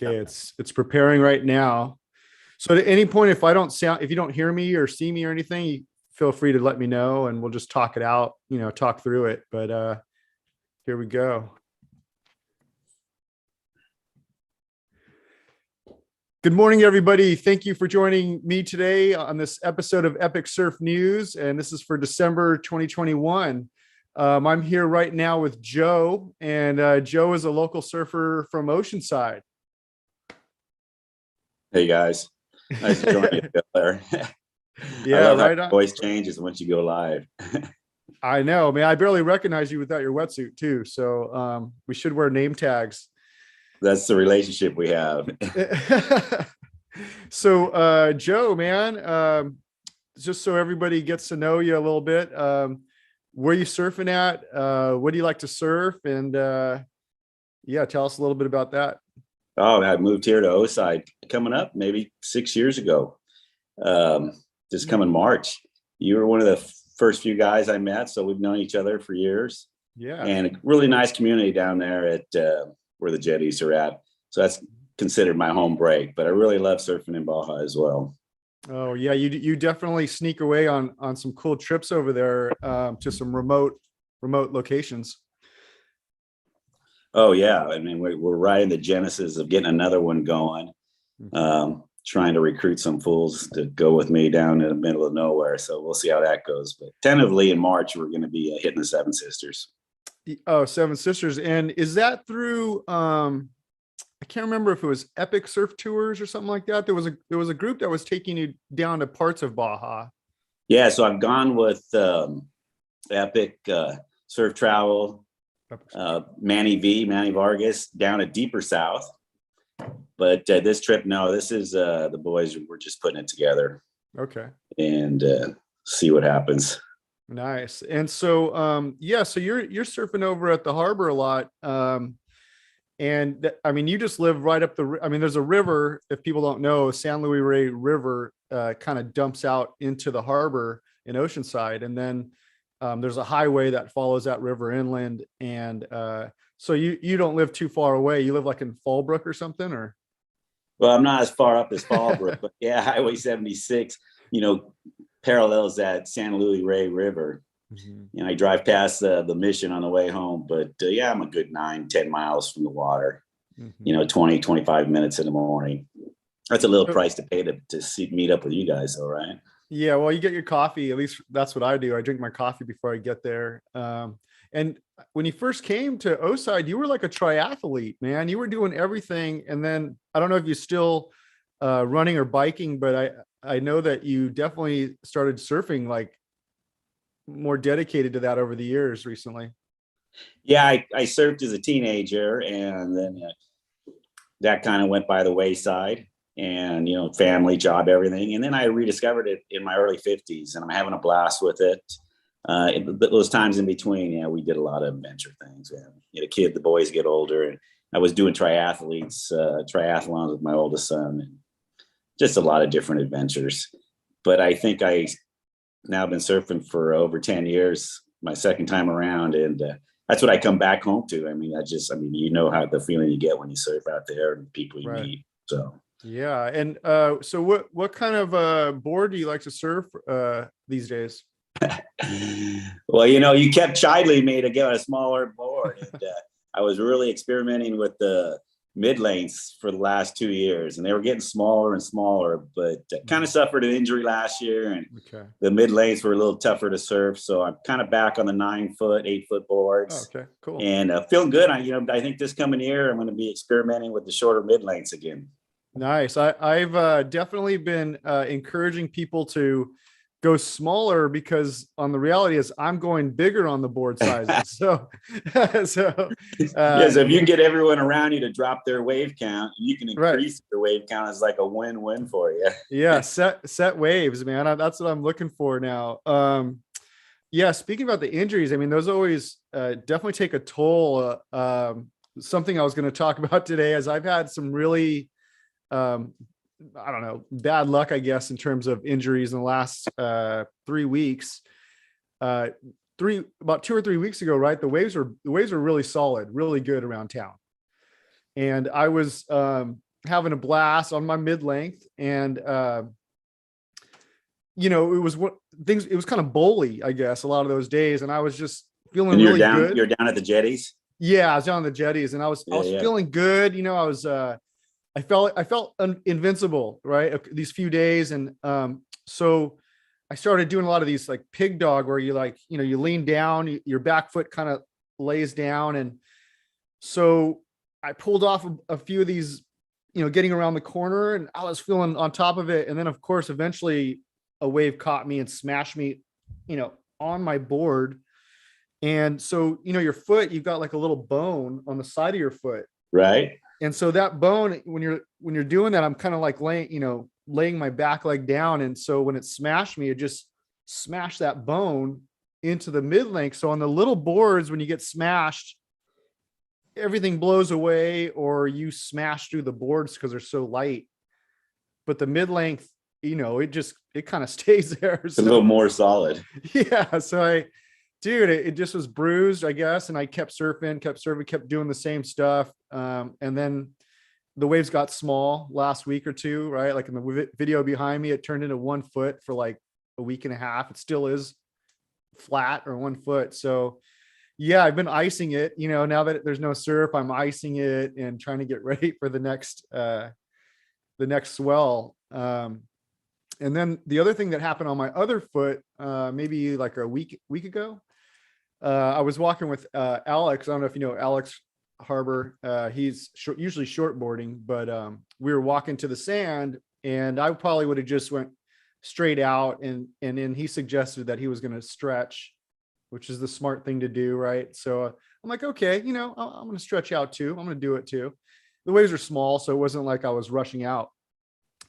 Okay, it's preparing right now. So at any point, if you don't hear me or see me or anything, you feel free to let me know and we'll just talk it out, talk through it. But here we go. Good morning, everybody. Thank you for joining me today on this episode of Epic Surf News, and this is for December 2021. I'm here right now with Joe, and Joe is a local surfer from Oceanside. Hey guys, nice to join you there. Yeah, I love right how on. your voice changes once you go live. I know, man. I barely recognize you without your wetsuit too. So we should wear name tags. That's the relationship we have. So Joe, man, just so everybody gets to know you a little bit, where you surfing at? What do you like to surf? And yeah, tell us a little bit about that. Oh, I moved here to Oceanside coming up maybe 6 years ago. This coming March. You were one of the first few guys I met, so we've known each other for years. Yeah. And a really nice community down there at where the jetties are at. So that's considered my home break, but I really love surfing in Baja as well. Oh yeah, you definitely sneak away on some cool trips over there to some remote locations. Oh yeah, I mean we're right in the genesis of getting another one going. Trying to recruit some fools to go with me down in the middle of nowhere. So we'll see how that goes. But tentatively in March, we're going to be hitting the Seven Sisters. Oh, Seven Sisters. And is that through, I can't remember if it was Epic Surf Tours or something like that. There was a group that was taking you down to parts of Baja. Yeah. So I've gone with Epic Surf Travel, Manny Vargas down at deeper south. But this trip, no, this is the boys. We're just putting it together. Okay. And see what happens. Nice. And so, yeah, so you're surfing over at the harbor a lot. I mean, you just live right up there's a river, if people don't know, San Luis Rey River kind of dumps out into the harbor in Oceanside. And then there's a highway that follows that river inland. And so you don't live too far away. You live like in Fallbrook or something, or? Well, I'm not as far up as Fallbrook, but yeah, Highway 76, parallels that San Luis Rey River. I drive past the mission on the way home, but yeah, I'm a good 9-10 miles from the water, 20, 25 minutes in the morning. That's a little price to pay to meet up with you guys, though, right? Yeah, well, you get your coffee. At least that's what I do. I drink my coffee before I get there. And when you first came to Oceanside, you were like a triathlete, man. You were doing everything. And then I don't know if you're still running or biking, but I know that you definitely started surfing, like more dedicated to that over the years recently. Yeah, I surfed as a teenager, and then that kind of went by the wayside. And family, job, everything. And then I rediscovered it in my early 50s, and I'm having a blast with it. Those times in between, yeah, we did a lot of adventure things. The boys get older, and I was doing triathlons with my oldest son, and just a lot of different adventures. But I think I now been surfing for over 10 years, my second time around, and that's what I come back home to. I mean, how the feeling you get when you surf out there and people you meet. So. Yeah. And so what kind of board do you like to surf these days? Well, you kept chiding me to get a smaller board. And, I was really experimenting with the mid lengths for the last 2 years, and they were getting smaller and smaller, but kind of suffered an injury last year, and the mid lengths were a little tougher to surf. So I'm kind of back on the 9-foot, 8-foot boards. Oh, okay, cool. And feeling good. I think this coming year, I'm going to be experimenting with the shorter mid lengths again. Nice. I've definitely been encouraging people to go smaller, because on the reality is I'm going bigger on the board sizes. So So if you can get everyone around you to drop their wave count, you can increase their wave count. It's like a win-win for you. Yeah. Set waves, man. That's what I'm looking for now. Yeah. Speaking about the injuries, I mean, those always definitely take a toll. Something I was going to talk about today is I've had some really, I don't know, bad luck, I guess, in terms of injuries in the last 3 weeks. About 2 or 3 weeks ago, right? The waves were really solid, really good around town. And I was having a blast on my mid-length, and you know, it was kind of bully, I guess, a lot of those days, and I was just feeling And really good. you're down at the jetties. Yeah, I was down on the jetties, and I was feeling good. You know, I felt invincible, right? These few days, and so I started doing a lot of these like pig dog, where you like, you know, you lean down, your back foot kind of lays down, and so I pulled off a few of these, you know, getting around the corner, and I was feeling on top of it, and then of course, eventually, a wave caught me and smashed me, you know, on my board. And so, you know, your foot, you've got like a little bone on the side of your foot. Right. And so that bone, when you're doing that, I'm kind of like laying my back leg down. And so when it smashed me, it just smashed that bone into the mid length. So on the little boards, when you get smashed, everything blows away, or you smash through the boards because they're so light. But the mid length, you know, it kind of stays there. It's a little more solid. Yeah. So it just was bruised, I guess. And I kept surfing, kept doing the same stuff. And then the waves got small last week or two, right? Like in the video behind me, it turned into 1 foot for like a week and a half. It still is flat, or 1 foot. So yeah, I've been icing it, you know, now that there's no surf, I'm icing it and trying to get ready for the next swell. And then the other thing that happened on my other foot, maybe like a week ago, I was walking with Alex. I don't know if you know Alex Harbor. He's usually shortboarding, but we were walking to the sand, and I probably would have just went straight out, and then he suggested that he was going to stretch, which is the smart thing to do, right? So I'm like, okay, you know, I'm going to stretch out too. I'm going to do it too. The waves are small, so it wasn't like I was rushing out.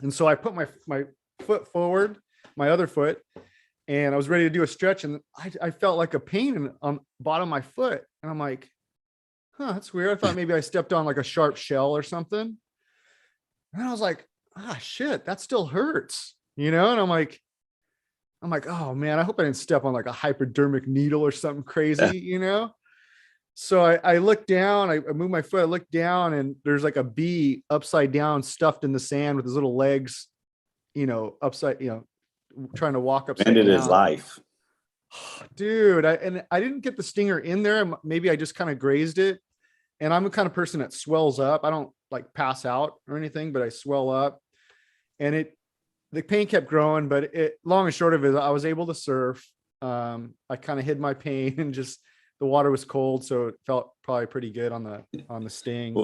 And so I put my foot forward, my other foot, and I was ready to do a stretch, and I felt like a pain on the bottom of my foot, and I'm like, that's weird. I thought maybe I stepped on like a sharp shell or something, and I was like, shit, that still hurts, you know. And I'm like, oh man, I hope I didn't step on like a hypodermic needle or something crazy, you know. So I looked down, I moved my foot, I looked down, and there's like a bee upside down stuffed in the sand with his little legs, you know, upside, you know, trying to walk upside Ended down. his life. Dude, I didn't get the stinger in there. Maybe I just kind of grazed it. And I'm the kind of person that swells up. I don't like pass out or anything, but I swell up. And the pain kept growing, but long and short of it, I was able to surf. I kind of hid my pain, and just the water was cold, so it felt probably pretty good on the sting.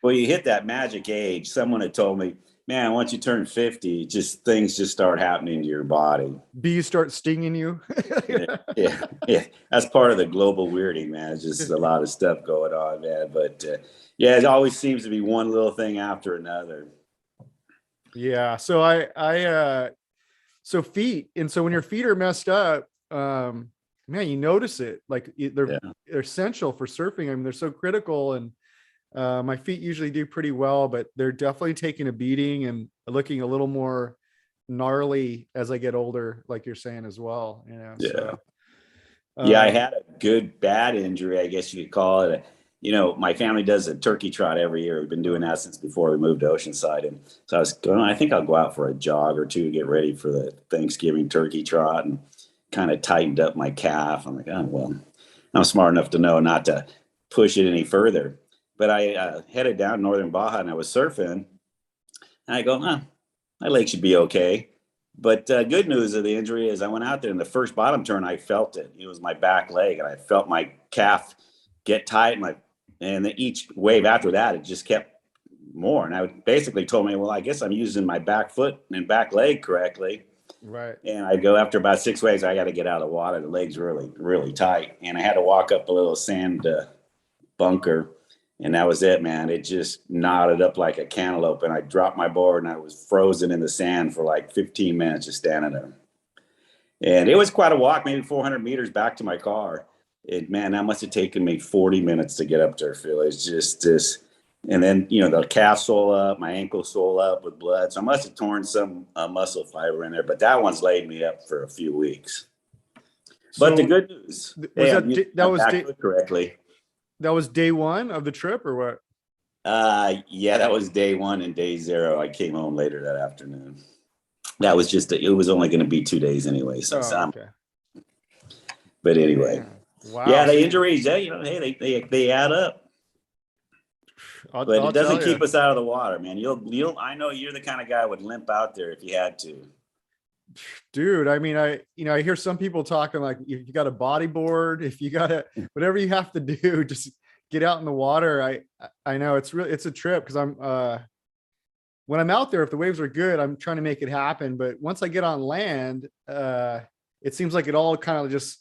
Well, you hit that magic age. Someone had told me, man, once you turn 50, things just start happening to your body. Bees start stinging you. Yeah. That's part of the global weirding, man. It's just a lot of stuff going on, man. But yeah, it always seems to be one little thing after another. Yeah. So so feet. And so when your feet are messed up, man, you notice it. Like they're essential for surfing. I mean, they're so critical, and my feet usually do pretty well, but they're definitely taking a beating and looking a little more gnarly as I get older, like you're saying as well, you know. Yeah. So, I had a good bad injury, I guess you could call it. You know, my family does a turkey trot every year. We've been doing that since before we moved to Oceanside. And so I was going, I think I'll go out for a jog or two to get ready for the Thanksgiving turkey trot, and kind of tightened up my calf. I'm like, oh, well, I'm smart enough to know not to push it any further. But I headed down northern Baja, and I was surfing. And I go, my leg should be okay. But good news of the injury is I went out there, and the first bottom turn, I felt it. It was my back leg, and I felt my calf get tight. And each wave after that, it just kept more. And I basically told me, well, I guess I'm using my back foot and back leg correctly. Right. And I go, after about 6 waves, I got to get out of the water. The leg's really, really tight. And I had to walk up a little sand bunker. And that was it, man. It just knotted up like a cantaloupe. And I dropped my board, and I was frozen in the sand for like 15 minutes just standing there. And it was quite a walk, maybe 400 meters back to my car. Man, that must have taken me 40 minutes to get up there, Phil. It's just this. And then, you know, the calf swole up, my ankle swole up with blood. So I must have torn some muscle fiber in there. But that one's laid me up for a few weeks. But the good news, that was correctly. That was day one of the trip, or what? Yeah, that was day one, and day zero, I came home later that afternoon. That was it was only going to be 2 days anyway. So, Okay. but anyway, Man. Wow. yeah, So the injuries, hey, they add up. But I'll it doesn't tell keep you. us out of the water, man. I know you're the kind of guy who would limp out there if you had to. Dude, I mean, I hear some people talking like if you got a bodyboard, if you got to, whatever you have to do, just get out in the water. I know it's a trip because when I'm out there, if the waves are good, I'm trying to make it happen. But once I get on land, it seems like it all kind of just,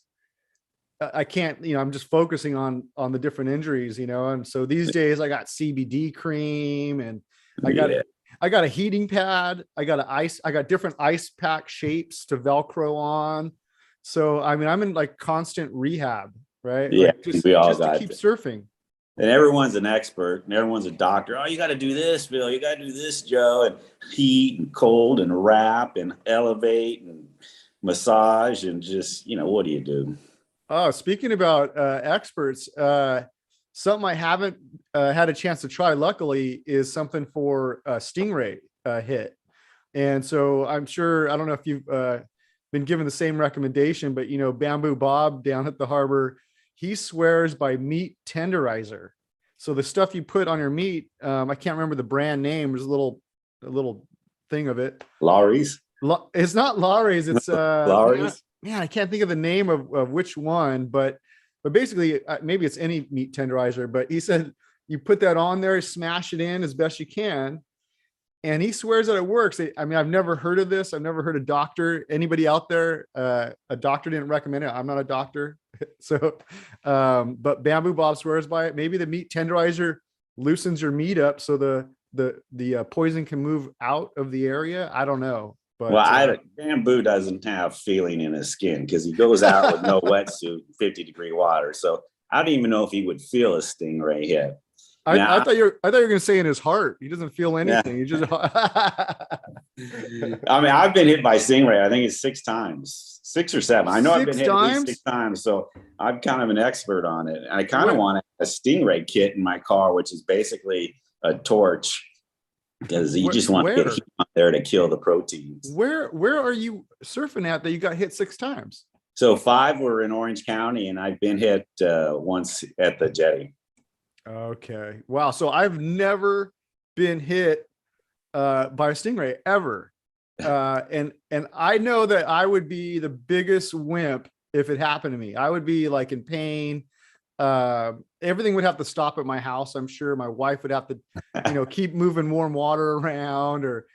I can't, I'm just focusing on the different injuries, and so these days I got CBD cream and I got Yeah. I got a heating pad. I got different ice pack shapes to Velcro on. So, I mean, I'm in like constant rehab, right? Yeah, Like we all just to got keep that. surfing. And everyone's an expert and everyone's a doctor. Oh, you got to do this, Bill. You got to do this, Joe. And heat and cold and wrap and elevate and massage and just, what do you do? Oh, speaking about experts, something I haven't had a chance to try, luckily, is something for stingray hit. And so I'm sure, I don't know if you've been given the same recommendation, but Bamboo Bob down at the harbor, he swears by meat tenderizer. So the stuff you put on your meat, I can't remember the brand name. There's a little thing of it. Lowry's? It's not Lowry's. It's Lowry's? man, I can't think of the name of which one, but basically maybe it's any meat tenderizer. But he said you put that on there, smash it in as best you can. And he swears that it works. I mean, I've never heard of this. I've never heard a doctor, anybody out there, a doctor didn't recommend it. I'm not a doctor. So, but Bamboo Bob swears by it. Maybe the meat tenderizer loosens your meat up so the poison can move out of the area. I don't know. But Well, Bamboo doesn't have feeling in his skin because he goes out with no wetsuit, 50-degree water. So I don't even know if he would feel a stingray hit. I thought you were going to say in his heart. He doesn't feel anything. Yeah. He just. I mean, I've been hit by stingray. I think it's 6 times, 6 or 7. I know I've been hit at least 6 times. So I'm kind of an expert on it. And I kind of want a stingray kit in my car, which is basically a torch because you just want to get heat on there to kill the proteins. Where are you surfing at that you got hit 6 times? So 5 were in Orange County, and I've been hit once at the jetty. Okay. Wow. So I've never been hit by a stingray ever. And I know that I would be the biggest wimp if it happened to me. I would be like in pain. Everything would have to stop at my house. I'm sure my wife would have to, keep moving warm water around, or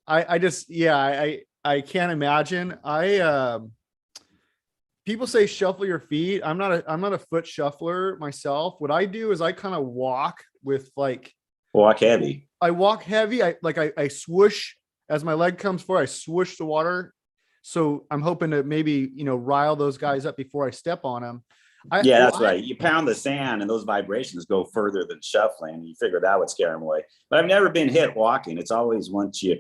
I can't imagine. People say shuffle your feet. I'm not a foot shuffler myself. What I do is I kind of walk with walk heavy. I walk heavy. I swoosh as my leg comes forward. I swoosh the water. So I'm hoping to maybe, rile those guys up before I step on them. That's right. You pound the sand and those vibrations go further than shuffling. You figure that would scare them away. But I've never been hit walking. It's always once you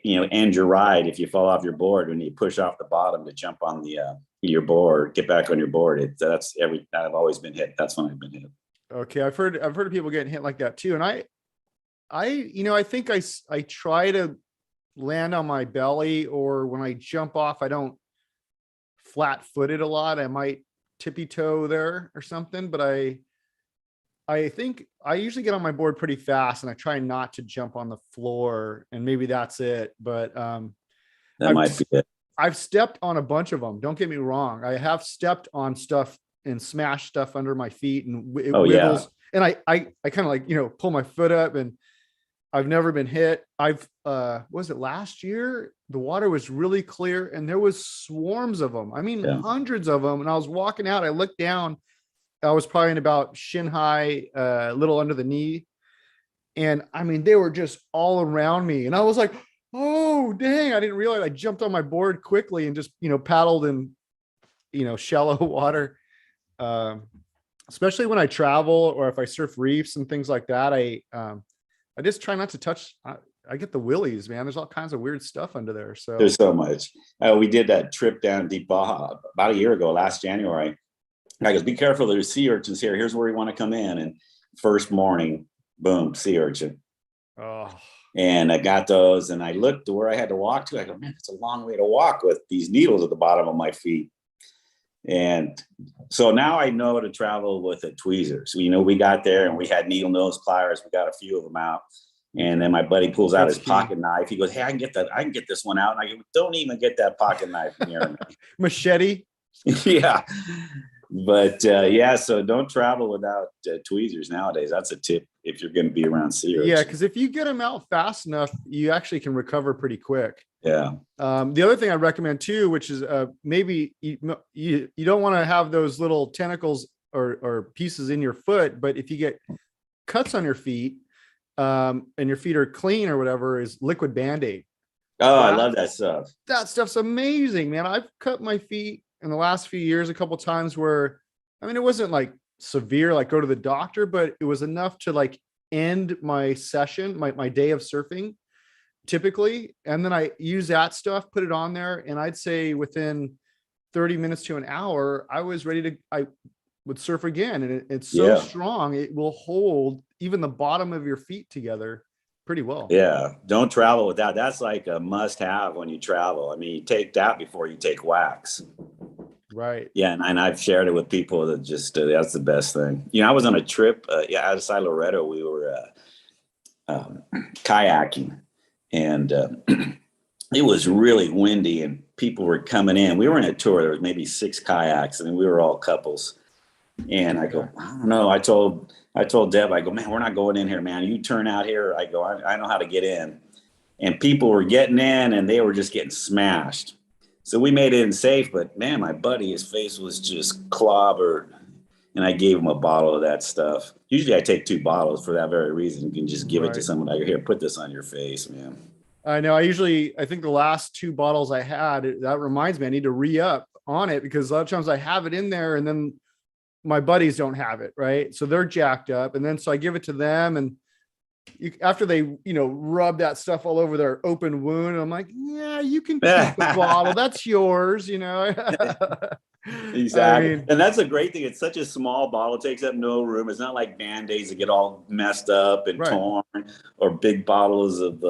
end your ride, if you fall off your board, when you push off the bottom to jump on your board, get back on your board. I've always been hit. That's when I've been hit. Okay. I've heard of people getting hit like that too. And I think I try to land on my belly, or when I jump off, I don't flat footed a lot. I might tippy toe there or something, but I think I usually get on my board pretty fast, and I try not to jump on the floor, and maybe that's it. But that might be it. I've stepped on a bunch of them. Don't get me wrong. I have stepped on stuff and smashed stuff under my feet, and it wiggles. Yeah. And I kind of pull my foot up, and I've never been hit. Was it last year? The water was really clear and there was swarms of them. I mean, hundreds of them. And I was walking out, I looked down, I was probably in about shin high, a little under the knee. And I mean, they were just all around me. And I was like, oh, dang, I didn't realize. I jumped on my board quickly and just, paddled in, shallow water. Especially when I travel or if I surf reefs and things like that, I just try not to touch. I get the willies, man. There's all kinds of weird stuff under there. So there's so much. We did that trip down Deep Baja about a year ago, last January. I goes, be careful, there's sea urchins here. Here's where you want to come in. And first morning, boom, sea urchin. Oh, And I got those, and I looked to where I had to walk to. I go, man, it's a long way to walk with these needles at the bottom of my feet. And so now I know to travel with a tweezers. So, we got there and we had needle nose pliers. We got a few of them out. And then my buddy pulls out his pocket knife. He goes, hey, I can get this one out. And I go, don't even get that pocket knife near me. Machete. Yeah. But yeah, so don't travel without tweezers nowadays. That's a tip if you're going to be around sea urchins. Yeah, because if you get them out fast enough, you actually can recover pretty quick. Yeah. The other thing I recommend too, which is maybe you don't want to have those little tentacles or pieces in your foot, but if you get cuts on your feet and your feet are clean or whatever, is liquid Band-Aid. Oh, I love that stuff. That stuff's amazing, man. I've cut my feet in the last few years a couple times where, I mean, it wasn't like severe, like go to the doctor, but it was enough to like end my session, my day of surfing typically. And then I use that stuff, put it on there. And I'd say within 30 minutes to an hour, I was ready I would surf again. And it's so strong. It will hold even the bottom of your feet together pretty well. Yeah. Don't travel without. That's like a must have when you travel. I mean, you take that before you take wax. Right. Yeah. And I've shared it with people that just, that's the best thing. I was on a trip, outside Loretto. We were kayaking, and it was really windy and people were coming in. We were in a tour. There was maybe 6 kayaks, and we were all couples. And I go, I don't know. I told Deb, I go, man, we're not going in here, man. You turn out here. I go, I know how to get in. And people were getting in and they were just getting smashed. So we made it in safe, but man, my buddy, his face was just clobbered. And I gave him a bottle of that stuff. Usually I take 2 bottles for that very reason. You can just give it to someone. Like, here, put this on your face, man. I know. I think the last 2 bottles I had, that reminds me, I need to re-up on it, because a lot of times I have it in there and then my buddies don't have it. Right. So they're jacked up. And then, so I give it to them, and after they, rub that stuff all over their open wound, I'm like, yeah, you can keep the bottle. That's yours, Exactly. I mean, and that's a great thing. It's such a small bottle. It takes up no room. It's not like Band-Aids that get all messed up and torn, or big bottles of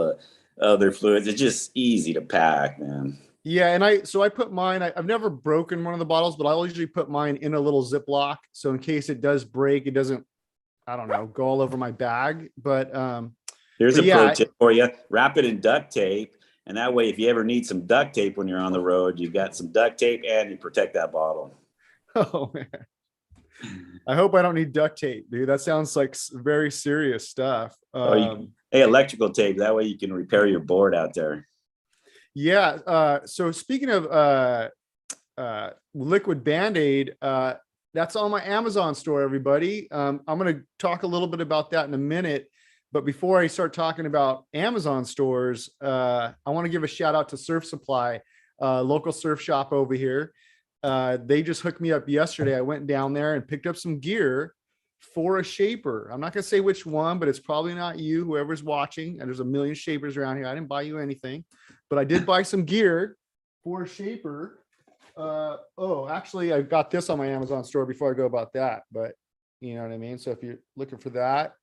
other fluids. It's just easy to pack, man. Yeah. And I put mine, I've never broken one of the bottles, but I'll usually put mine in a little Ziploc. So in case it does break, it doesn't, I don't know, go all over my bag. But here's a pro tip for you. Wrap it in duct tape. And that way, if you ever need some duct tape when you're on the road, you've got some duct tape and you protect that bottle. Oh, man. I hope I don't need duct tape, dude. That sounds like very serious stuff. Hey, electrical tape. That way you can repair your board out there. Yeah. So speaking of liquid Band-Aid, that's on my Amazon store, everybody. I'm going to talk a little bit about that in a minute. But before I start talking about Amazon stores, I want to give a shout out to Surf Supply, local surf shop over here. They just hooked me up yesterday. I went down there and picked up some gear for a shaper. I'm not going to say which one, but it's probably not you, whoever's watching. And there's a million shapers around here. I didn't buy you anything, but I did buy some gear for a shaper. Actually, I got this on my Amazon store before I go about that, but you know what I mean? So if you're looking for that,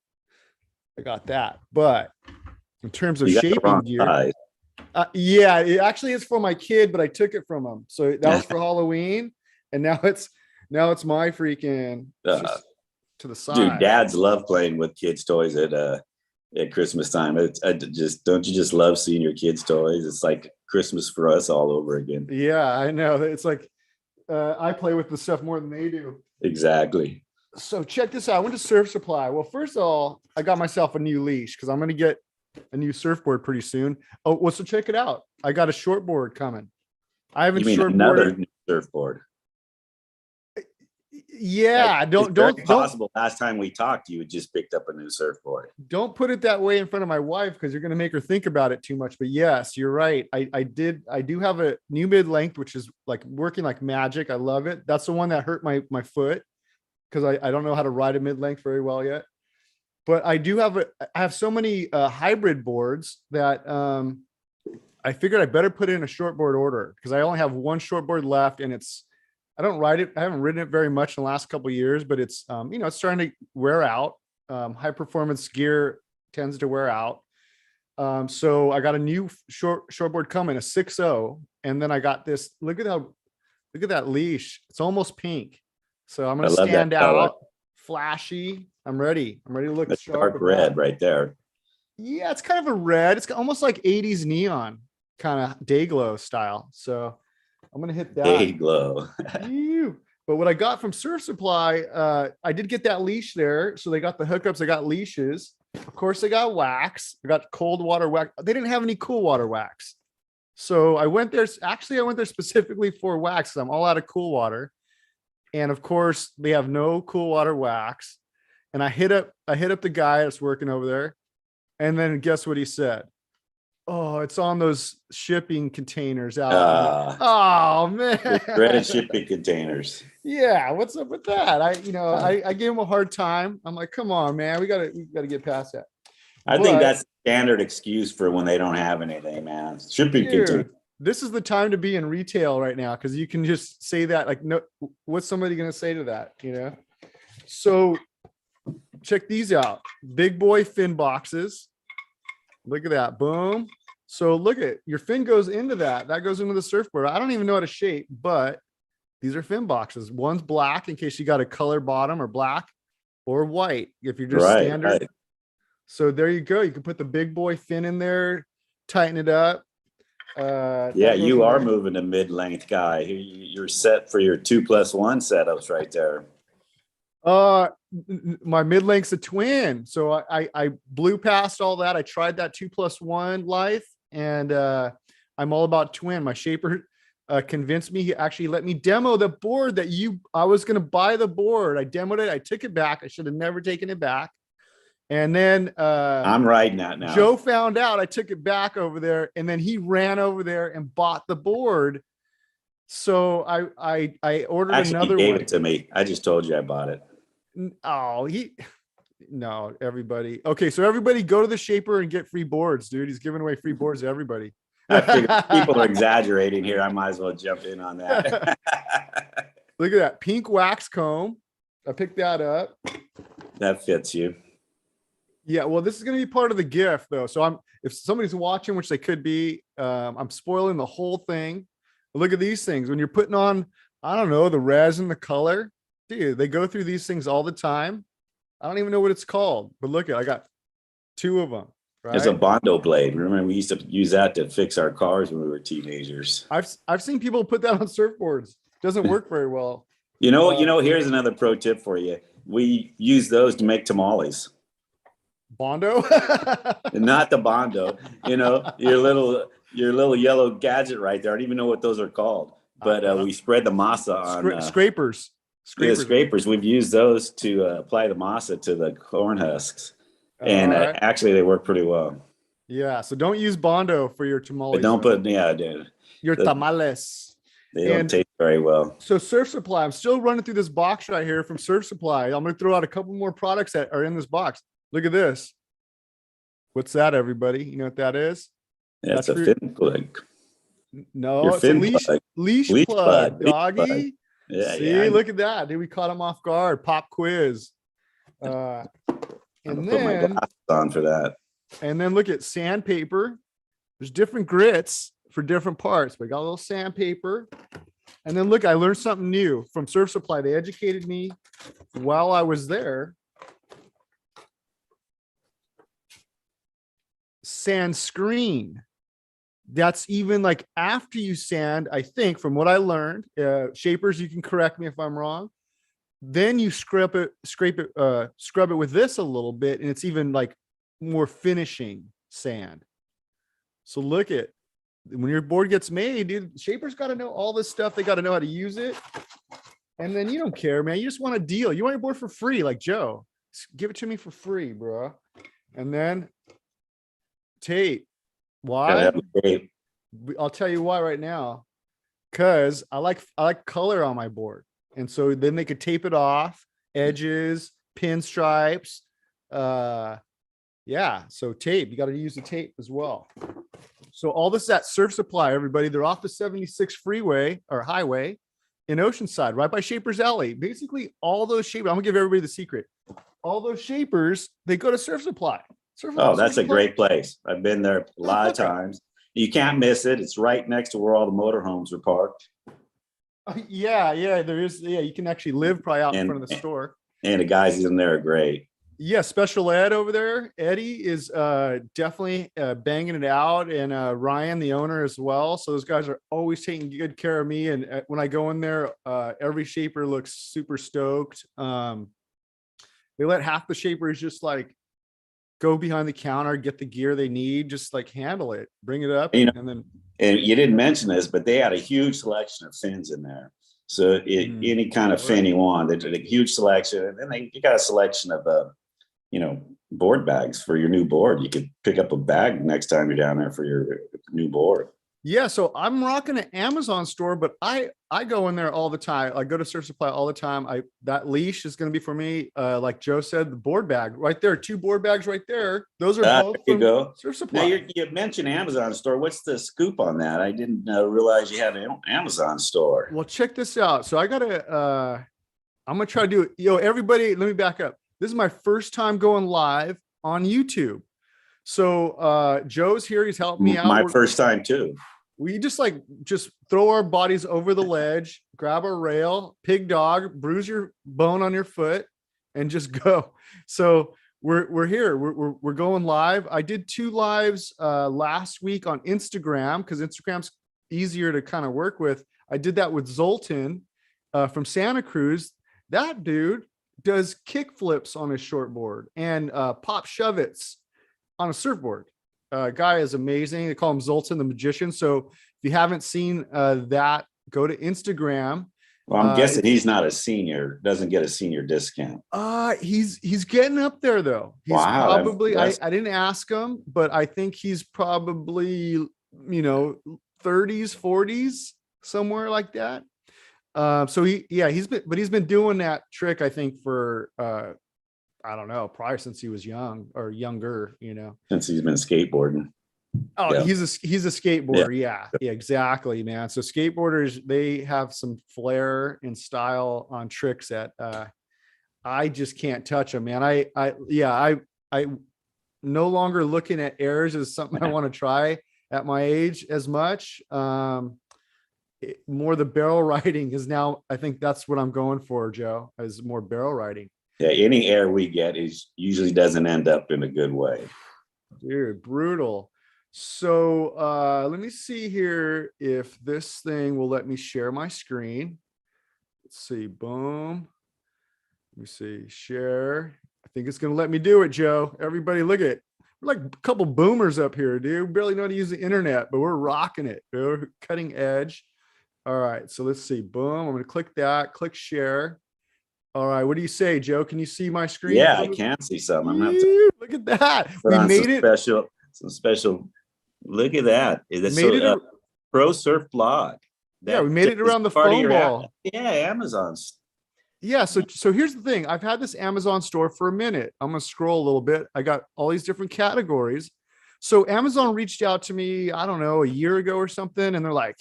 I got that. But in terms of shaping gear, yeah, it actually is for my kid, but I took it from him. So that was for Halloween, and now it's my freaking to the side. Dude, dads love playing with kids' toys at Christmas time. Don't you just love seeing your kids' toys? It's like Christmas for us all over again. Yeah, I know. It's like I play with the stuff more than they do. Exactly. So check this out. I went to Surf Supply. Well, first of all, I got myself a new leash because I'm going to get a new surfboard pretty soon. Oh, well, so check it out. I got a shortboard coming. I haven't shortboarded. Another new surfboard. Yeah, don't possible. Last time we talked, you had just picked up a new surfboard. Don't put it that way in front of my wife because you're going to make her think about it too much. But yes, you're right. I do have a new mid length, which is like working like magic. I love it. That's the one that hurt my foot because I don't know how to ride a mid length very well yet. But I have so many hybrid boards that I figured I better put in a shortboard order because I only have one shortboard left, and I don't ride it. I haven't ridden it very much in the last couple of years, but it's it's starting to wear out. high performance gear tends to wear out. So I got a new shortboard coming, a 6.0, and then I got this. Look at that leash. It's almost pink. So I'm gonna stand out, flashy. I'm ready. I'm ready to look sharp. Dark red right there. Yeah, it's kind of a red. It's almost like 80s neon, kind of day glow style. So I'm gonna hit that. Day glow. But what I got from Surf Supply, I did get that leash there. So they got the hookups. I got leashes. Of course, they got wax. I got cold water wax. They didn't have any cool water wax. So I went there. Actually, I went there specifically for wax. I'm all out of cool water. And of course, they have no cool water wax. And I hit up the guy that's working over there. And then guess what he said? Oh, it's on those shipping containers out. Oh man. Dreaded shipping containers. Yeah, what's up with that? I gave him a hard time. I'm like, come on, man, we gotta get past that. I think that's standard excuse for when they don't have anything, man. Shipping containers. This is the time to be in retail right now, because you can just say that. Like, no, what's somebody gonna say to that? So check these out. Big boy fin boxes. Look at that. Boom. So look at your fin goes into that. That goes into the surfboard. I don't even know how to shape, but these are fin boxes. One's black in case you got a color bottom, or black or white if you're just standard. Right. So there you go. You can put the big boy fin in there, tighten it up. Yeah, you are moving a mid-length guy. You're set for your 2+1 setups right there. My mid-length's a twin, so I blew past all that. I tried that 2+1 life, and I'm all about twin. My shaper convinced me. He actually let me demo the board I was going to buy the board. I demoed it. I took it back. I should have never taken it back. And then I'm riding that now. Joe found out I took it back over there, and then he ran over there and bought the board. So I ordered another one. He gave it to me. I just told you I bought it. Oh, everybody. Okay, so everybody go to the shaper and get free boards, dude. He's giving away free boards to everybody. I figured people are exaggerating here. I might as well jump in on that. Look at that pink wax comb. I picked that up. That fits you. Yeah, well, this is going to be part of the gift, though. So if somebody's watching, which they could be, I'm spoiling the whole thing. But look at these things. When you're putting on, I don't know, the resin, the color, dude, they go through these things all the time. I don't even know what it's called, but look I got 2 of them. Right? There's a Bondo blade. Remember, we used to use that to fix our cars when we were teenagers. I've seen people put that on surfboards. Doesn't work very well. Here's another pro tip for you. We use those to make tamales. Bondo? Not the Bondo. Your little yellow gadget right there. I don't even know what those are called. But we spread the masa on scrapers. Scrapers. We've used those to apply the masa to the corn husks, and actually they work pretty well. Yeah. So don't use Bondo for your tamales. But don't put dude. Your tamales. They don't taste very well. So Surf Supply. I'm still running through this box right here from Surf Supply. I'm going to throw out a couple more products that are in this box. Look at this. What's that, everybody? You know what that is? Yeah, it's a fin plug. No, it's a leash plug, doggy. Yeah, see, look at that. Dude, we caught him off guard. Pop quiz. And then put my glasses on for that. And then look at sandpaper. There's different grits for different parts. We got a little sandpaper. And then look, I learned something new from Surf Supply. They educated me while I was there. Sand screen. That's even like after you sand, I think, from what I learned. Shapers, you can correct me if I'm wrong. Then you scrub it with this a little bit, and it's even like more finishing sand. So look at when your board gets made, dude. Shapers got to know all this stuff. They got to know how to use it. And then you don't care, man. You just want a deal. You want your board for free, like Joe. Give it to me for free, bro. And then tape. Why? I'll tell you why right now. Because I like color on my board, and so then they could tape it off, edges, pinstripes. Yeah. So tape. You got to use the tape as well. So all this is at Surf Supply, everybody. They're off the 76 freeway or highway in Oceanside, right by Shaper's Alley. Basically, all those shapers. I'm gonna give everybody the secret. all those shapers, they go to Surf Supply. Oh, that's a Supply. great place. I've been there a lot of Okay. times. You can't miss it. It's right next to where all the motorhomes are parked. Yeah, there is. Yeah, you can actually live probably out in And front of the store. and the guys in there are great. Yeah, special ed over there. Eddie is definitely banging it out, and Ryan, the owner, as well. So those guys are always taking good care of me. And when I go in there, every shaper looks super stoked. They let half the shapers just like go behind the counter, get the gear they need, just like handle it, bring it up, You know, and then and you didn't mention this, but they had a huge selection of fins in there. So any kind of fin you want, they did a huge selection, and then you got a selection of board bags for your new board. You could pick up a bag next time you're down there for your new board. yeah. So I'm rocking an Amazon store, but I go in there all the time. I go to Surf Supply all the time. That leash is going to be for me. Like Joe said, the board bag right there, 2 board bags right there. Those are both There you go. Surf Now Supply. you mentioned Amazon store. What's the scoop on that? I didn't realize you had an Amazon store. Well, check this out. So I'm gonna try to do it. Everybody, let me back up. This is my first time going live on YouTube. So Joe's here. He's helped me out. My first time too. We just throw our bodies over the ledge, grab our rail, pig dog, bruise your bone on your foot, and just go. So we're here. We're going live. I did 2 lives last week on Instagram because Instagram's easier to kind of work with. I did that with Zoltan from Santa Cruz. That dude does kick flips on his shortboard and pop shove-its on a surfboard. Guy is amazing. They call him Zoltan the Magician. So if you haven't seen that, go to Instagram. Well, I'm guessing he's not a senior, doesn't get a senior discount. He's getting up there though. He's probably I didn't ask him, but I think he's probably 30s, 40s, somewhere like that. So he's been doing that trick, I think, for I don't know, probably since he was young or younger, Since he's been skateboarding. Oh, yeah. He's a skateboarder. Yeah, exactly, man. So skateboarders, they have some flair and style on tricks that I just can't touch them, man. I no longer looking at airs as something I want to try at my age as much. More the barrel riding is now, I think that's what I'm going for, Joe, is more barrel riding. Yeah, any air we get usually doesn't end up in a good way. Dude, brutal. So let me see here if this thing will let me share my screen. Let's see. Boom. Let me see. Share. I think it's going to let me do it, Joe. Everybody look at it. We're like a couple boomers up here, dude. Barely know how to use the internet, but we're rocking it. We're cutting edge. All right. So let's see. Boom. I'm going to click that. Click share. All right. What do you say, Joe? Can you see my screen? Yeah, I can see some. I'm going to look at that. We made it. Some special. Look at that. It's made it Pro Surf Blog. Yeah, we made it around the foam ball. Yeah, Amazon's. Yeah, so here's the thing. I've had this Amazon store for a minute. I'm gonna scroll a little bit. I got all these different categories. So Amazon reached out to me, I don't know, a year ago or something, and they're like,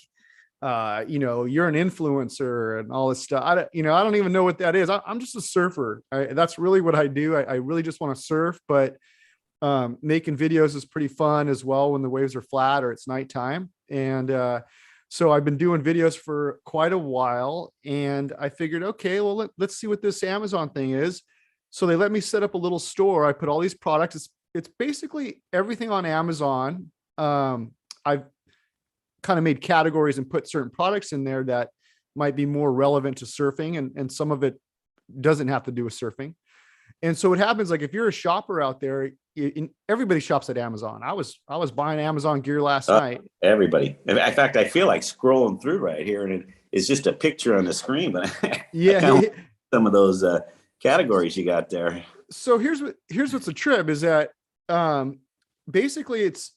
you're an influencer and all this stuff. I don't even know what that is. I'm just a surfer. That's really what I do. I really just want to surf, but making videos is pretty fun as well when the waves are flat or it's nighttime. And so I've been doing videos for quite a while, and I figured, okay, well, let's see what this Amazon thing is. So they let me set up a little store. I put all these products. It's basically everything on Amazon. I've kind of made categories and put certain products in there that might be more relevant to surfing, and some of it doesn't have to do with surfing. And so what happens, like if you're a shopper out there, everybody shops at Amazon. I was buying Amazon gear last night. Everybody. In fact, I feel like scrolling through right here, and it's just a picture on the screen. But yeah, some of those categories you got there. So here's what's a trip is that basically it's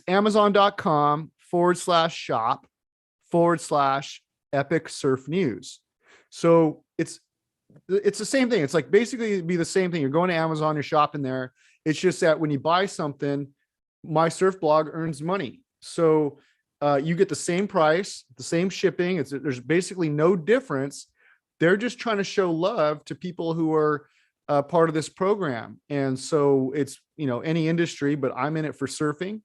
Amazon.com/shop/epic surf news. So it's the same thing. It's like basically it'd be the same thing. You're going to Amazon, you're shopping there. It's just that when you buy something, my surf blog earns money. So you get the same price, the same shipping. There's basically no difference. They're just trying to show love to people who are part of this program. And so it's, any industry, but I'm in it for surfing.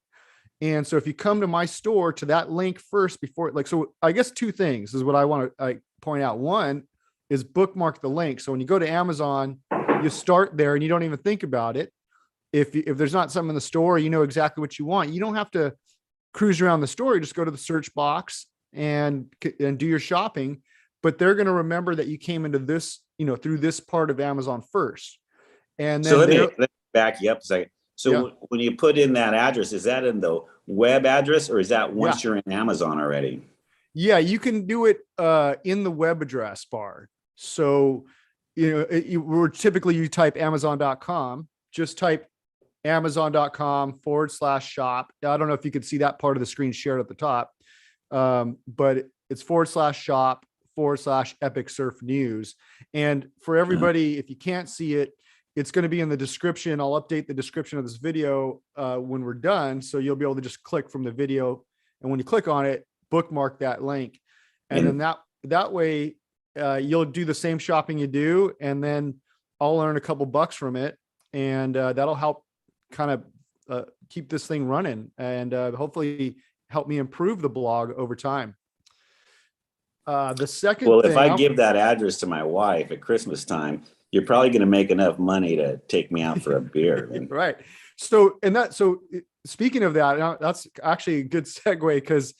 And so if you come to my store to that link first before, like, so I guess two things is what I want to point out. One is bookmark the link. So when you go to Amazon, you start there and you don't even think about it. If there's not something in the store, you know exactly what you want. You don't have to cruise around the store. You just go to the search box and do your shopping. But they're going to remember that you came into this, through this part of Amazon first. And then So let me back you up a second. So Yeah. when you put in that address, is that in the web address or is that once Yeah. you're in Amazon already? Yeah, you can do it in the web address bar. So, typically you type Amazon.com, just type Amazon.com/shop. I don't know if you could see that part of the screen shared at the top, but it's /shop/Epic Surf News. And for everybody, if you can't see it, it's going to be in the description. I'll update the description of this video when we're done. So you'll be able to just click from the video. And when you click on it, bookmark that link. And then that way you'll do the same shopping you do. And then I'll earn a couple bucks from it. And that'll help kind of keep this thing running and hopefully help me improve the blog over time. The second Well, thing, if I give that address to my wife at Christmas time, you're probably going to make enough money to take me out for a beer. Right. So speaking of that, that's actually a good segue because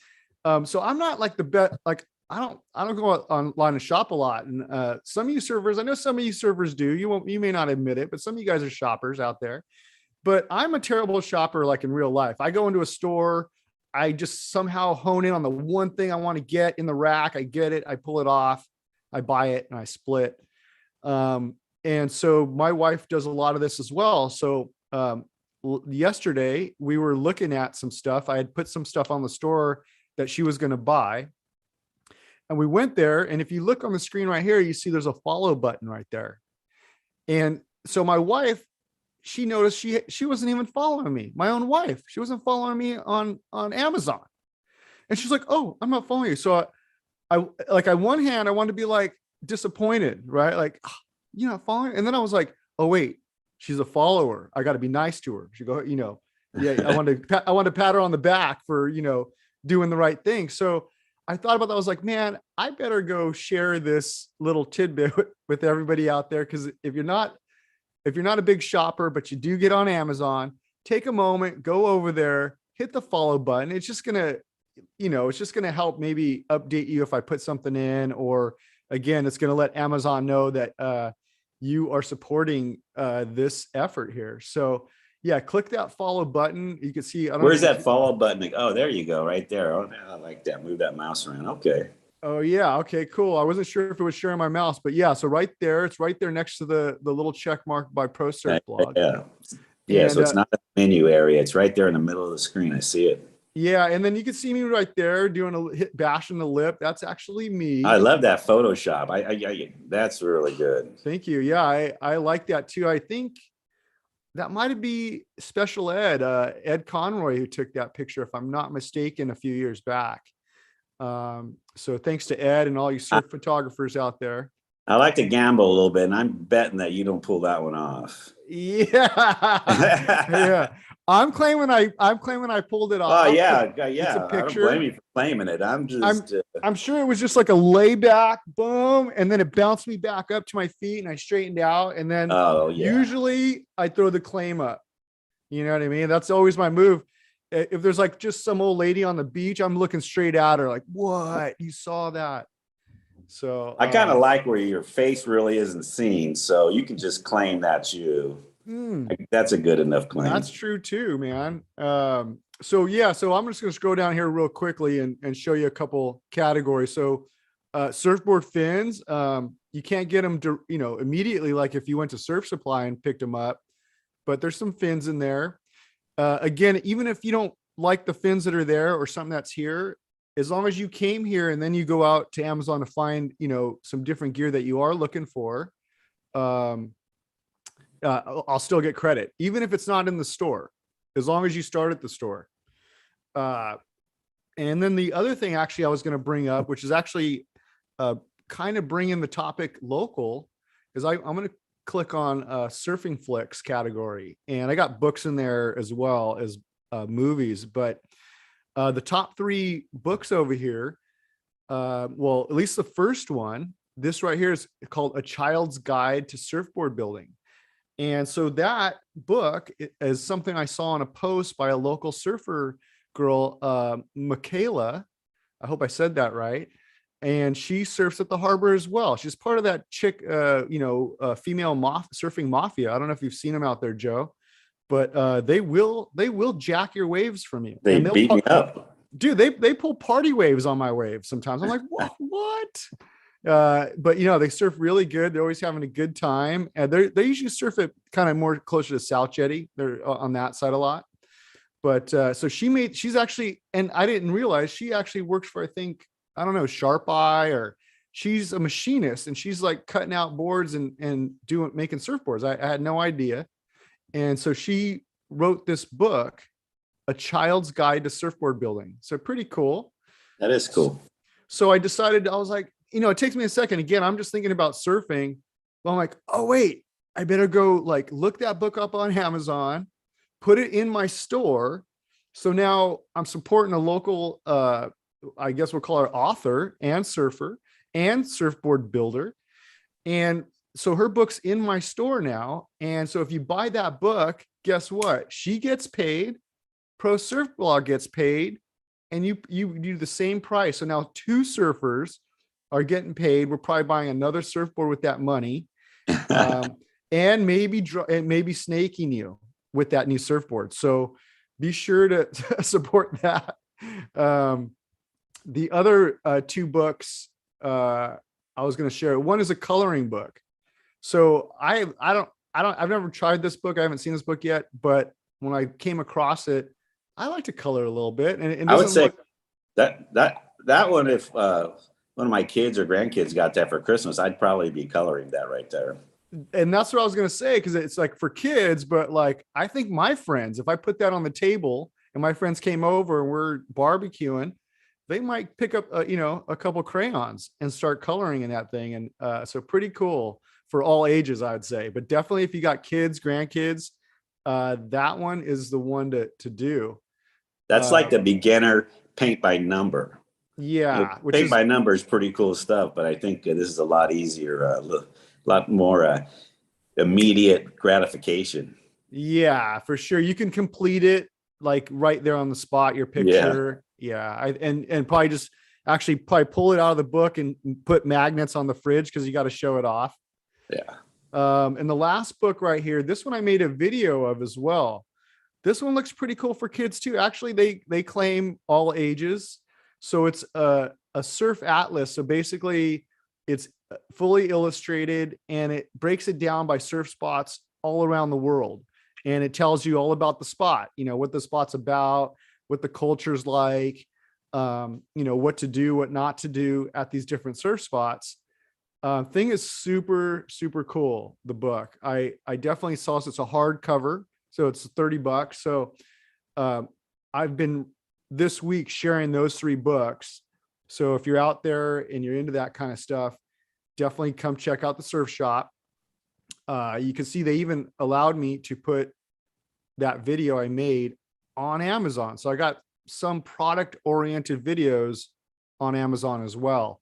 so I'm not like the bet, like I don't go online and shop a lot. And some of you surfers, I know some of you surfers do, you may not admit it, but some of you guys are shoppers out there. But I'm a terrible shopper, like in real life. I go into a store, I just somehow hone in on the one thing I want to get in the rack. I get it, I pull it off, I buy it, and I split. And so my wife does a lot of this as well. So yesterday we were looking at some stuff. I had put some stuff on the store that she was going to buy. And we went there. And if you look on the screen right here, you see there's a follow button right there. And so my wife, she noticed she wasn't even following me. My own wife, she wasn't following me on Amazon. And she's like, "Oh, I'm not following you." So I like, on one hand, I wanted to be like disappointed, right? Like, "Oh, you're not following." And then I was like, "Oh wait, she's a follower. I got to be nice to her." She go, yeah, I wanted to pat her on the back for, doing the right thing. So I thought about that. I was like, man, I better go share this little tidbit with everybody out there. Cause if you're not a big shopper, but you do get on Amazon, take a moment, go over there, hit the follow button. It's just going to, help maybe update you if I put something in, or again, it's going to let Amazon know that you are supporting this effort here. So yeah, click that follow button. You can see. Where's that follow button? Oh, there you go, right there. Oh, I like that. Move that mouse around. Okay. Oh yeah. Okay, cool. I wasn't sure if it was sharing my mouse, but yeah. So right there, it's right there next to the little check mark by Pro Surf Blog. Yeah. Yeah. So it's not a menu area. It's right there in the middle of the screen. I see it. Yeah, and then you can see me right there doing bashing the lip. That's actually me. I love that Photoshop. I that's really good. Thank you. Yeah, I like that too. I think that might be Special Ed, Ed Conroy, who took that picture, if I'm not mistaken, a few years back. So thanks to Ed and all you surf photographers out there. I like to gamble a little bit, and I'm betting that you don't pull that one off. Yeah, yeah. I'm claiming I pulled it off. Oh yeah. It's a picture. I don't blame you for claiming it. I'm sure it was just like a layback, boom, and then it bounced me back up to my feet, and I straightened out, and then usually I throw the claim up. You know what I mean? That's always my move. If there's like just some old lady on the beach, I'm looking straight at her, like, "What? You saw that?" So I kind of like where your face really isn't seen, so you can just claim that's you. That's a good enough claim. That's true too, man. So yeah, so I'm just going to scroll down here real quickly and show you a couple categories. So surfboard fins, you can't get them to, immediately, like if you went to Surf Supply and picked them up, but there's some fins in there. Again, even if you don't like the fins that are there or something that's here, as long as you came here and then you go out to Amazon to find, some different gear that you are looking for, I'll still get credit, even if it's not in the store, as long as you start at the store. And then the other thing actually I was going to bring up, which is actually kind of bringing the topic local, is I'm going to click on surfing flicks category, and I got books in there as well as movies. But the top 3 books over here, well, at least the first one, this right here is called A Child's Guide to Surfboard Building. And so that book is something I saw on a post by a local surfer girl, Micaela. I hope I said that right. And she surfs at the harbor as well. She's part of that chick, female surfing mafia. I don't know if you've seen them out there, Joe, but they will jack your waves from you. They beat me up. Dude, they pull party waves on my waves sometimes. I'm like, what? But they surf really good. They're always having a good time, and they usually surf it kind of more closer to South Jetty. They're on that side a lot. But so she's actually, and I didn't realize she actually works for, I think, I don't know, Sharp Eye, or she's a machinist, and she's like cutting out boards and making surfboards. I had no idea. And so she wrote this book, A Child's Guide to Surfboard Building. So pretty cool. That is cool. So I decided, I was like, it takes me a second. Again, I'm just thinking about surfing. Well, I'm like, oh wait, I better go like look that book up on Amazon, put it in my store. So now I'm supporting a local, I guess we'll call her author and surfer and surfboard builder. And so her book's in my store now. And so if you buy that book, guess what? She gets paid, Pro Surf Blog gets paid, and you do the same price. So now 2 surfers are getting paid. We're probably buying another surfboard with that money, and maybe snaking you with that new surfboard. So be sure to support that. The other 2 books I was going to share. One is a coloring book. So I've never tried this book. I haven't seen this book yet, but when I came across it, I like to color a little bit. And I would say that one, if one of my kids or grandkids got that for Christmas, I'd probably be coloring that right there. And that's what I was going to say, because it's like for kids, but like, I think my friends, if I put that on the table and my friends came over and we're barbecuing, they might pick up, a couple crayons and start coloring in that thing. And so pretty cool for all ages, I'd say. But definitely if you got kids, grandkids, that one is the one to do. That's like the beginner paint by number. Yeah. Paint by number is pretty cool stuff, but I think this is a lot easier, a lot more immediate gratification. Yeah, for sure. You can complete it like right there on the spot, your picture. Yeah. And probably just actually pull it out of the book and put magnets on the fridge, because you got to show it off. Yeah. And the last book right here, this one I made a video of as well. This one looks pretty cool for kids too. Actually, they claim all ages. So it's a surf atlas. So basically it's fully illustrated, and it breaks it down by surf spots all around the world. And it tells you all about the spot, what the spot's about, what the culture's like, what to do, what not to do at these different surf spots. Thing is super, super cool. The book, I definitely saw this. It's a hardcover, so it's $30. So I've been this week sharing those 3 books. So if you're out there and you're into that kind of stuff, definitely come check out the surf shop. You can see they even allowed me to put that video I made on Amazon. So I got some product oriented videos on Amazon as well.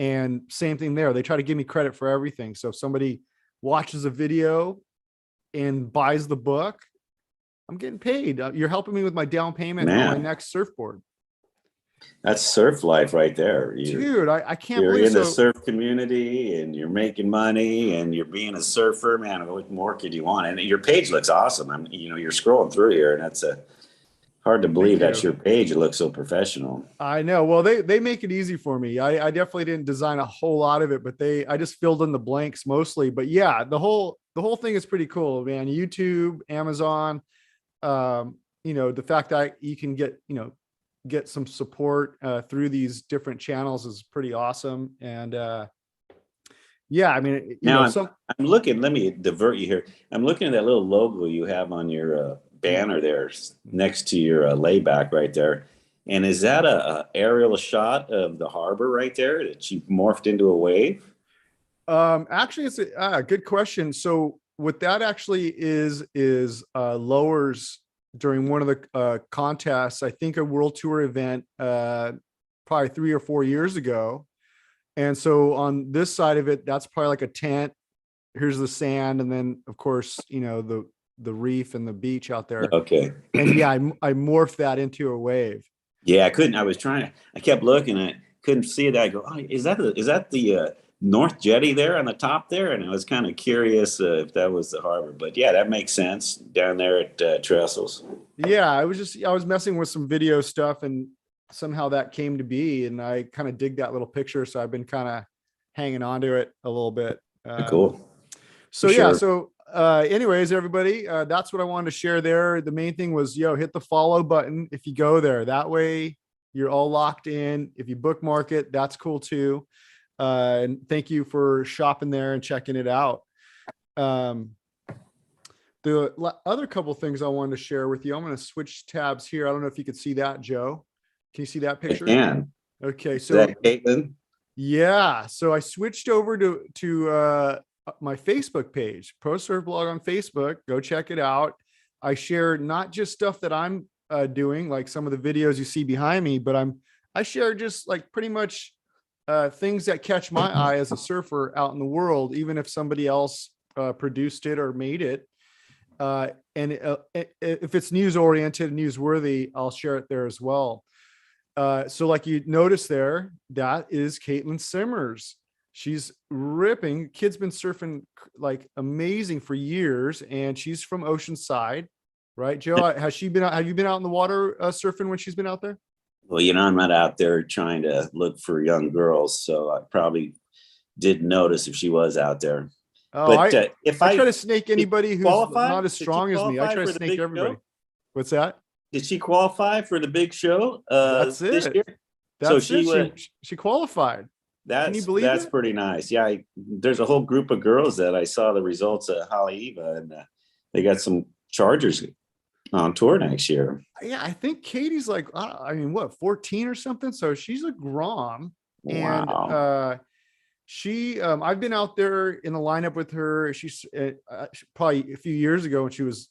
And same thing there. They try to give me credit for everything. So if somebody watches a video and buys the book, I'm getting paid. You're helping me with my down payment on my next surfboard. That's surf life right there. Dude, I can't believe you're in the surf community and you're making money and you're being a surfer, man. What more could you want? And your page looks awesome. You're scrolling through here, and that's hard to believe that's your page. It looks so professional. I know. Well, they make it easy for me. I definitely didn't design a whole lot of it, but I just filled in the blanks mostly. But yeah, the whole thing is pretty cool, man. YouTube, Amazon, the fact that you can get some support through these different channels is pretty awesome. And I'm looking, let me divert you here. I'm looking at that little logo you have on your banner there next to your layback right there. And is that a aerial shot of the harbor right there that you morphed into a wave? Actually, it's a good question. So what that actually is lowers during one of the contests, I think a world tour event, probably 3 or 4 years ago. And so on this side of it, that's probably like a tent. Here's the sand, and then of course, the reef and the beach out there. Okay. And yeah, I morphed that into a wave. Yeah, I couldn't. I was trying to. I kept looking. I couldn't see it. I go, oh, is that the North Jetty there on the top there? And I was kind of curious if that was the harbor. But yeah, that makes sense down there at Trestles. Yeah, I was messing with some video stuff, and somehow that came to be, and I kind of dig that little picture. So I've been kind of hanging on to it a little bit. Cool. So For yeah, sure. so anyways, everybody, that's what I wanted to share there. The main thing was, hit the follow button if you go there. That way you're all locked in. If you bookmark it, that's cool too. And thank you for shopping there and checking it out. Um, the other couple things I wanted to share with you, I'm going to switch tabs here. I don't know if you could see that, Joe. Can you see that I picture? can. Okay, Is so that Caitlin? yeah, so I switched over to my Facebook page, Pro Surf Blog on Facebook. Go check it out. I share not just stuff that I'm doing, like some of the videos you see behind me, but I share just like pretty much things that catch my eye as a surfer out in the world, even if somebody else produced it or made it. And if it's news oriented, newsworthy, I'll share it there as well. So like you notice there, that is Caitlin Simmers. She's ripping. Kid's been surfing like amazing for years, and she's from Oceanside, right? Joe, has she been out? Have you been out in the water surfing when she's been out there? Well, I'm not out there trying to look for young girls, so I probably didn't notice if she was out there. Oh, But if I try I to snake anybody who's qualify, not as did she strong as me. I qualify try to for the snake big everybody. show? What's that? Did she qualify for the big show That's this it. year? So That's it. She qualified. Can you believe that's it? pretty nice. Yeah, there's a whole group of girls that I saw the results at Haleiwa, and they got some Chargers on tour next year. Yeah, I think Katie's like, I mean, what, 14 or something? So she's a Grom. And Wow. I've been out there in the lineup with her. She's probably a few years ago when she was,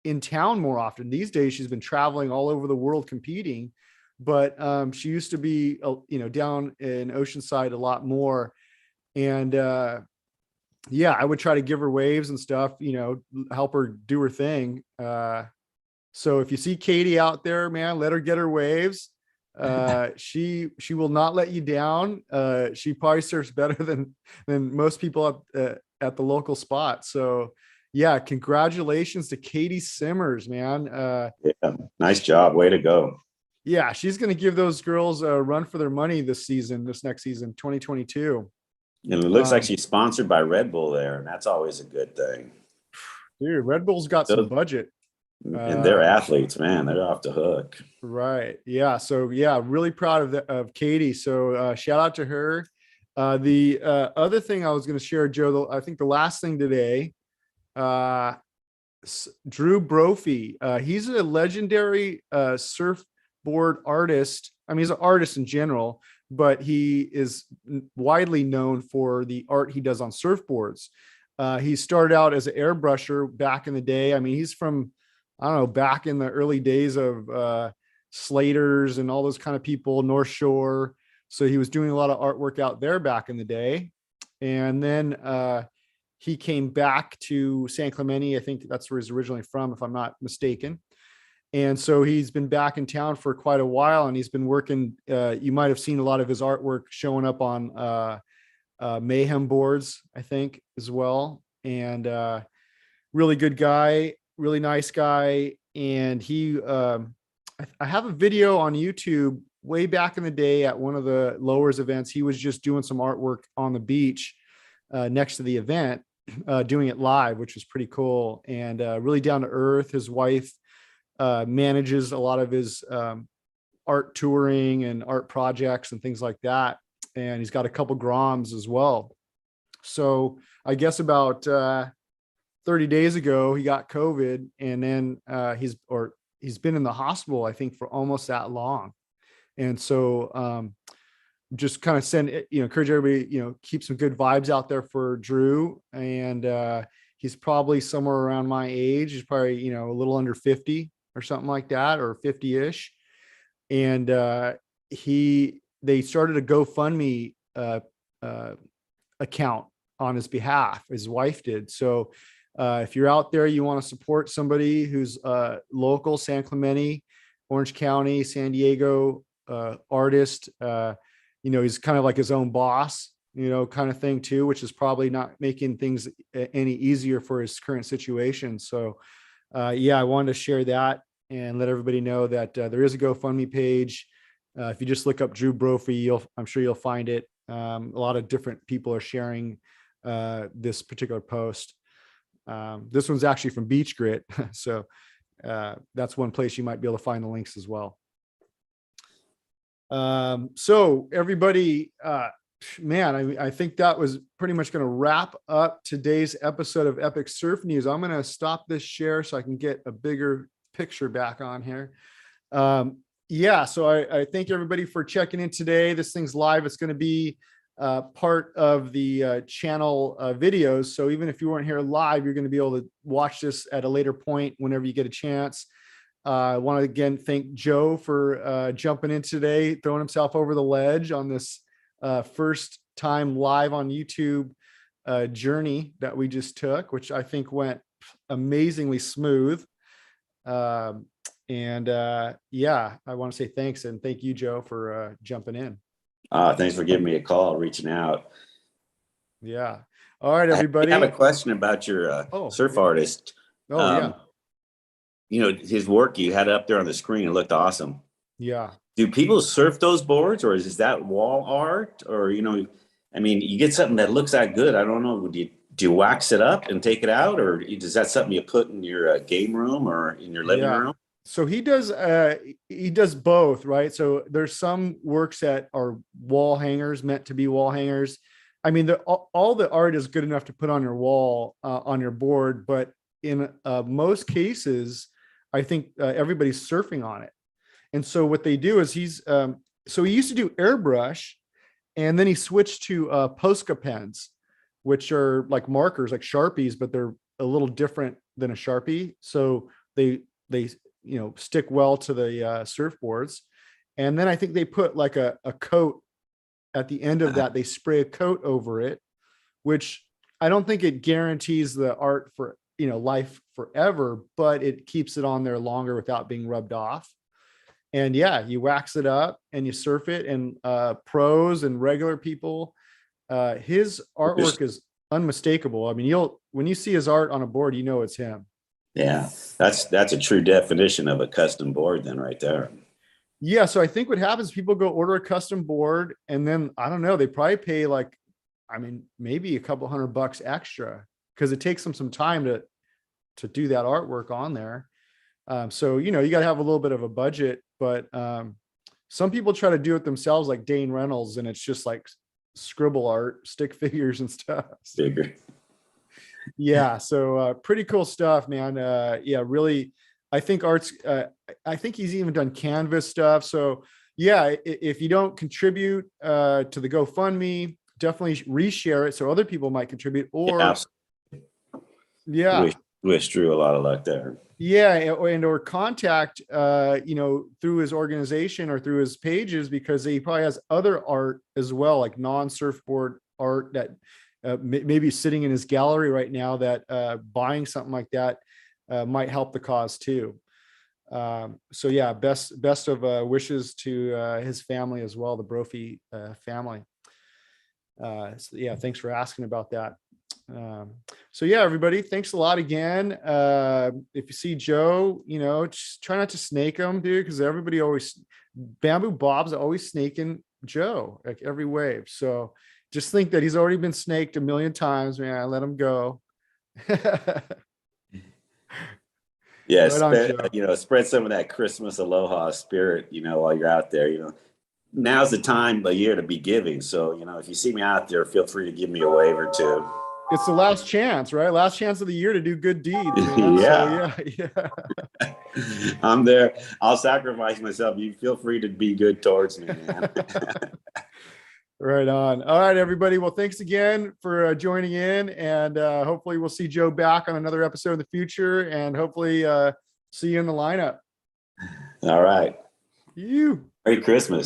in town more often. These days, she's been traveling all over the world competing. But she used to be, down in Oceanside a lot more. And yeah, I would try to give her waves and stuff, help her do her thing. So if you see Caity out there, man, let her get her waves. She will not let you down. She probably surfs better than most people at the local spot. So yeah, congratulations to Caity Simmers, man. Yeah, nice job. Way to go. Yeah, she's going to give those girls a run for their money this next season, 2022. And it looks like she's sponsored by Red Bull there, and that's always a good thing. Dude, Red Bull's got some budget. And they're athletes, man. They're off the hook. Right. Yeah. So yeah, really proud of Caity. So shout out to her. The other thing I was going to share, Joe, I think the last thing today, Drew Brophy. He's a legendary surfboard artist. I mean, he's an artist in general, but he is widely known for the art he does on surfboards. He started out as an airbrusher back in the day. I mean, he's from, I don't know, back in the early days of Slaters and all those kind of people, North Shore. So he was doing a lot of artwork out there back in the day. And then he came back to San Clemente. I think that's where he's originally from, if I'm not mistaken. And so he's been back in town for quite a while, and he's been working. You might have seen a lot of his artwork showing up on Mayhem boards, I think, as well. And really good guy, really nice guy. And I have a video on YouTube way back in the day at one of the Lowers events. He was just doing some artwork on the beach next to the event, doing it live, which was pretty cool and really down to earth. His wife manages a lot of his art touring and art projects and things like that. And he's got a couple Groms as well. So I guess about 30 days ago, he got COVID, and then he's been in the hospital, I think, for almost that long. And so just kind of send it, encourage everybody, keep some good vibes out there for Drew. And he's probably somewhere around my age. He's probably, a little under 50 or something like that, or 50-ish. And they started a GoFundMe account on his behalf. His wife did. So if you're out there, you want to support somebody who's local, San Clemente, Orange County, San Diego artist, he's kind of like his own boss, kind of thing too, which is probably not making things any easier for his current situation. So I wanted to share that and let everybody know that there is a GoFundMe page. If you just look up Drew Brophy, I'm sure you'll find it. A lot of different people are sharing this particular post. This one's actually from Beach Grit. So that's one place you might be able to find the links as well. So everybody, I think that was pretty much going to wrap up today's episode of Epic Surf News. I'm going to stop this share so I can get a bigger picture back on here. So I thank everybody for checking in today. This thing's live. It's going to be part of the channel videos. So even if you weren't here live, you're going to be able to watch this at a later point whenever you get a chance. I want to again thank Joe for jumping in today, throwing himself over the ledge on this first time live on YouTube journey that we just took, which I think went amazingly smooth. I want to say thanks, and thank you, Joe, for jumping in. Thanks for giving me a call, reaching out. Yeah. All right, everybody. I have a question about your surf artist. His work, you had it up there on the screen. It looked awesome. Yeah. Do people surf those boards, or is that wall art? Or, you get something that looks that good. I don't know. Do you wax it up and take it out, or is that something you put in your game room or in your living room? So he does both, right? So there's some works that are wall hangers, meant to be wall hangers. I mean, all the art is good enough to put on your wall, on your board, but in most cases, I think everybody's surfing on it. And so what they do is he used to do airbrush, and then he switched to Posca pens, which are like markers, like Sharpies, but they're a little different than a Sharpie. So they stick well to the surfboards. And then I think they put like a coat at the end of that. They spray a coat over it, which I don't think it guarantees the art for, life forever, but it keeps it on there longer without being rubbed off. And you wax it up and you surf it. And pros and regular people, his artwork is unmistakable. I mean, when you see his art on a board, it's him. Yeah, that's a true definition of a custom board then right there. Yeah, so I think what happens, people go order a custom board, and then I don't know, they probably pay maybe a couple $100 extra, because it takes them some time to do that artwork on there. So you got to have a little bit of a budget, but some people try to do it themselves, like Dane Reynolds, and it's just like scribble art, stick figures and stuff. Figure. Yeah, so pretty cool stuff, man. Really, I think I think he's even done canvas stuff. So if you don't contribute to the GoFundMe, definitely reshare it so other people might contribute. Or wish Drew a lot of luck there. Or contact through his organization or through his pages, because he probably has other art as well, like non-surfboard art that maybe sitting in his gallery right now, that buying something like that might help the cause too. Best of wishes to his family as well, the Brophy family. Thanks for asking about that. Everybody, thanks a lot again. If you see Joe, just try not to snake him, dude, because everybody always, Bamboo Bob's always snaking Joe, like every wave. So just think that he's already been snaked a million times, man. Let him go. Spread some of that Christmas aloha spirit, while you're out there. Now's the time of year to be giving. So, if you see me out there, feel free to give me a wave or two. It's the last chance, right? Last chance of the year to do good deeds. Yeah. So, I'm there. I'll sacrifice myself. You feel free to be good towards me, man. Right on. All right, everybody. Well, thanks again for joining in, and hopefully we'll see Joe back on another episode in the future, and hopefully see you in the lineup. All right. You. Merry Christmas.